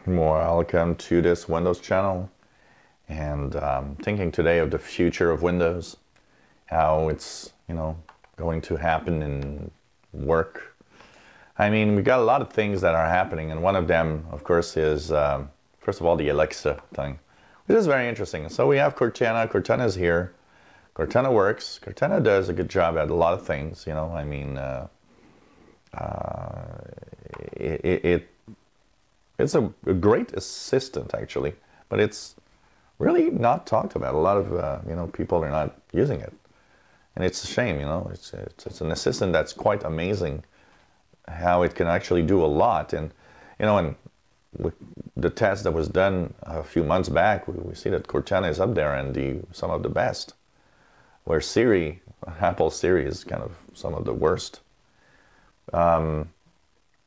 Welcome to this Windows channel, and thinking today of the future of Windows, how it's going to happen in work. I mean, we got a lot of things that are happening, and one of them, of course, is first of all the Alexa thing, which is very interesting. So we have Cortana. Cortana is here. Cortana works. Cortana does a good job at a lot of things. I mean, it's a great assistant, actually, but it's really not talked about. A lot of people are not using it, and it's a shame. It's an assistant that's quite amazing, how it can actually do a lot. And and with the test that was done a few months back, we see that Cortana is up there and some of the best, where Siri, Apple Siri, is kind of some of the worst. And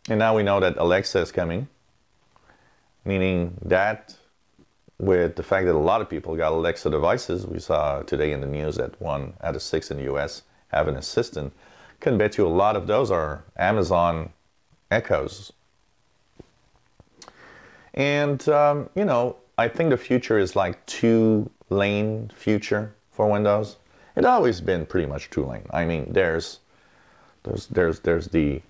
now we know that Alexa is coming. Meaning that with the fact that a lot of people got Alexa devices, we saw today in the news that 1 out of 6 in the US have an assistant. Can bet you a lot of those are Amazon Echoes. And, I think the future is like two-lane future for Windows. It's always been pretty much two-lane. I mean, there's the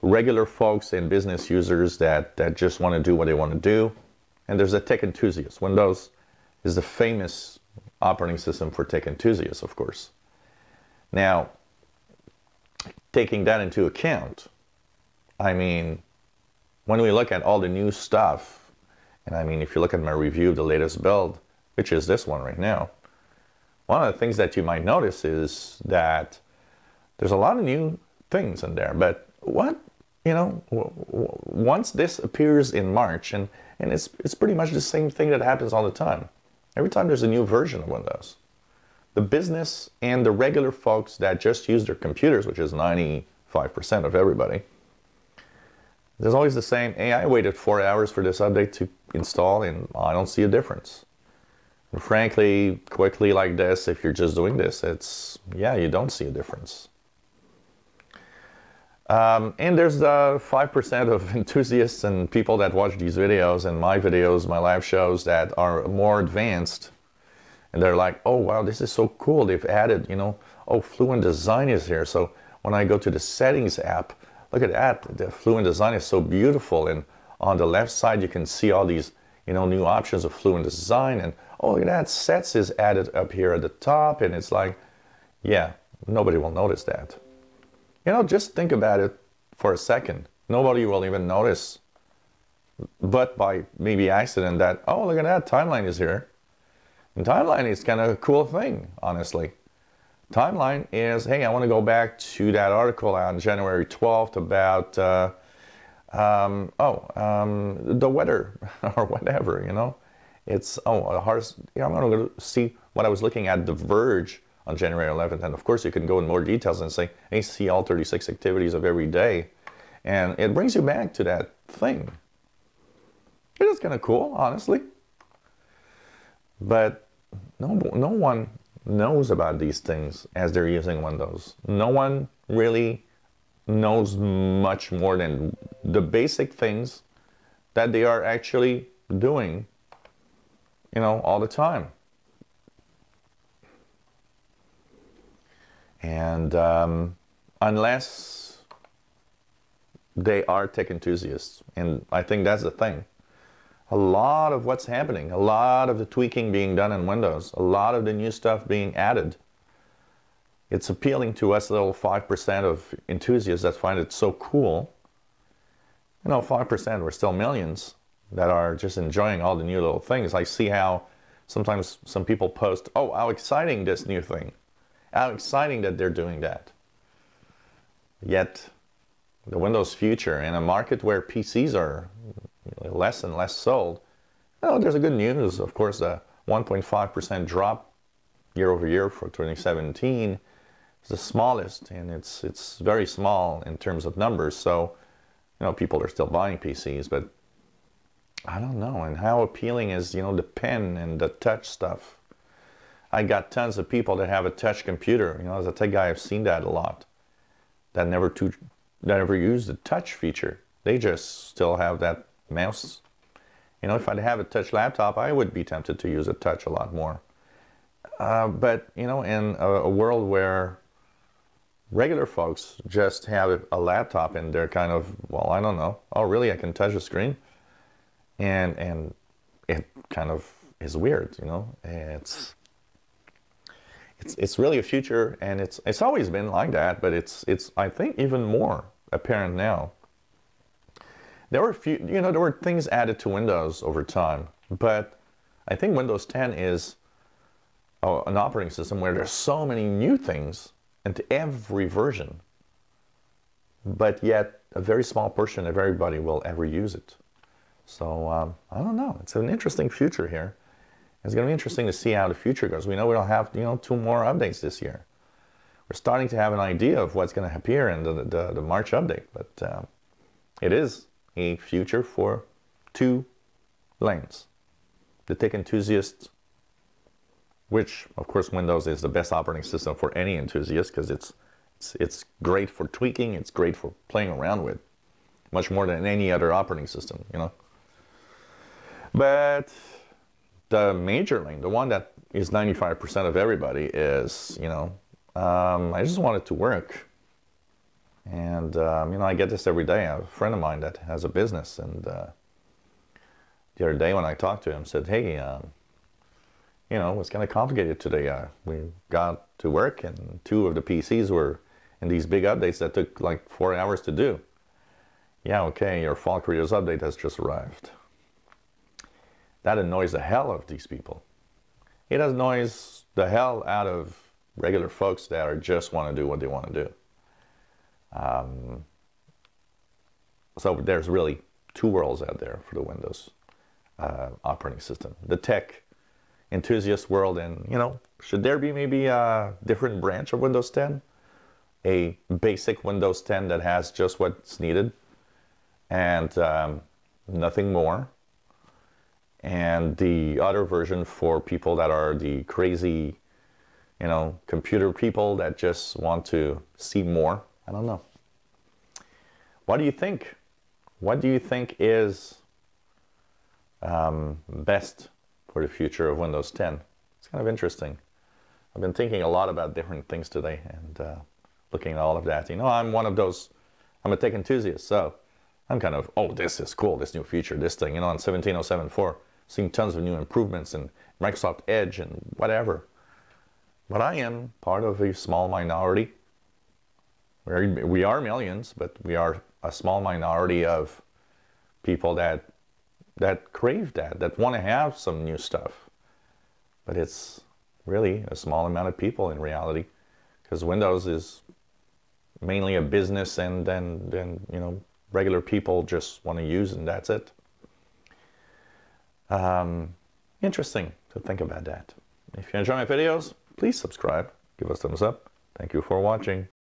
regular folks and business users that just want to do what they want to do. And there's a tech enthusiast. Windows is the famous operating system for tech enthusiasts, of course. Now, taking that into account, I mean, when we look at all the new stuff, and I mean, if you look at my review of the latest build, which is this one right now, one of the things that you might notice is that there's a lot of new things in there. But once this appears in March, and it's pretty much the same thing that happens all the time. Every time there's a new version of Windows, the business and the regular folks that just use their computers, which is 95% of everybody, there's always the same, hey, I waited 4 hours for this update to install, and I don't see a difference. And frankly, quickly like this, if you're just doing this, you don't see a difference. And there's the 5% of enthusiasts and people that watch these videos and my videos, my live shows, that are more advanced. And they're like, oh, wow, this is so cool. They've added, Fluent Design is here. So when I go to the Settings app, look at that. The Fluent Design is so beautiful. And on the left side, you can see all these, new options of Fluent Design. And, oh, look at that. Sets is added up here at the top. And it's like, yeah, nobody will notice that. Just think about it for a second. Nobody will even notice, but by maybe accident, that, oh, look at that, Timeline is here. And Timeline is kind of a cool thing, honestly. Timeline is, hey, I want to go back to that article on January 12th about, the weather or whatever, It's, I'm going to see what I was looking at The Verge on January 11th. And of course, you can go in more details and say, hey, see all 36 activities of every day. And it brings you back to that thing. It is kind of cool, honestly. But no one knows about these things as they're using Windows. No one really knows much more than the basic things that they are actually doing, all the time. And unless they are tech enthusiasts, and I think that's the thing. A lot of what's happening, a lot of the tweaking being done in Windows, a lot of the new stuff being added, it's appealing to us little 5% of enthusiasts that find it so cool. 5%, we're still millions that are just enjoying all the new little things. I see how sometimes some people post, oh, how exciting this new thing. How exciting that they're doing that. Yet, the Windows future, in a market where PCs are less and less sold, there's a good news. Of course, the 1.5% drop year over year for 2017 is the smallest, and it's very small in terms of numbers. So, people are still buying PCs, but I don't know. And how appealing is, the pen and the touch stuff. I got tons of people that have a touch computer. As a tech guy, I've seen that a lot. That never use the touch feature. They just still have that mouse You know, if I'd have a touch laptop, I would be tempted to use a touch a lot more. But, you know, in a world where regular folks just have a laptop and they're kind of, well, I don't know. Oh, really? I can touch the screen? And it kind of is weird, you know? It's really a future, and it's always been like that, but it's I think even more apparent now. There were there were things added to Windows over time, but I think Windows 10 is an operating system where there's so many new things into every version, but yet a very small portion of everybody will ever use it. So I don't know. It's an interesting future here. It's going to be interesting to see how the future goes. We know we'll have 2 more updates this year. We're starting to have an idea of what's going to appear in the March update, but it is a future for 2 lanes. The tech enthusiast, which of course Windows is the best operating system for any enthusiast because it's great for tweaking, it's great for playing around with, much more than any other operating system, you know. But the major lane, the one that is 95% of everybody, is, I just want it to work. And, I get this every day. I have a friend of mine that has a business, and the other day when I talked to him, said, hey, it's kind of complicated today. We got to work, and 2 of the PCs were in these big updates that took like 4 hours to do. Yeah, okay, your Fall Creators update has just arrived. That annoys the hell out of these people. It annoys the hell out of regular folks that are just want to do what they want to do. So there's really 2 worlds out there for the Windows operating system. The tech enthusiast world, and, should there be maybe a different branch of Windows 10? A basic Windows 10 that has just what's needed and nothing more. And the other version for people that are the crazy, computer people that just want to see more. I don't know. What do you think? What do you think is best for the future of Windows 10? It's kind of interesting. I've been thinking a lot about different things today and looking at all of that. I'm one of those, I'm a tech enthusiast, so I'm kind of, oh, this is cool, this new feature, this thing, on 17.07.4. Seeing tons of new improvements in Microsoft Edge and whatever. But I am part of a small minority. We are millions, but we are a small minority of people that crave that want to have some new stuff. But it's really a small amount of people in reality, because Windows is mainly a business, and then regular people just want to use, and that's it. Interesting to think about that. If you enjoy my videos, please subscribe, give us a thumbs up. Thank you for watching.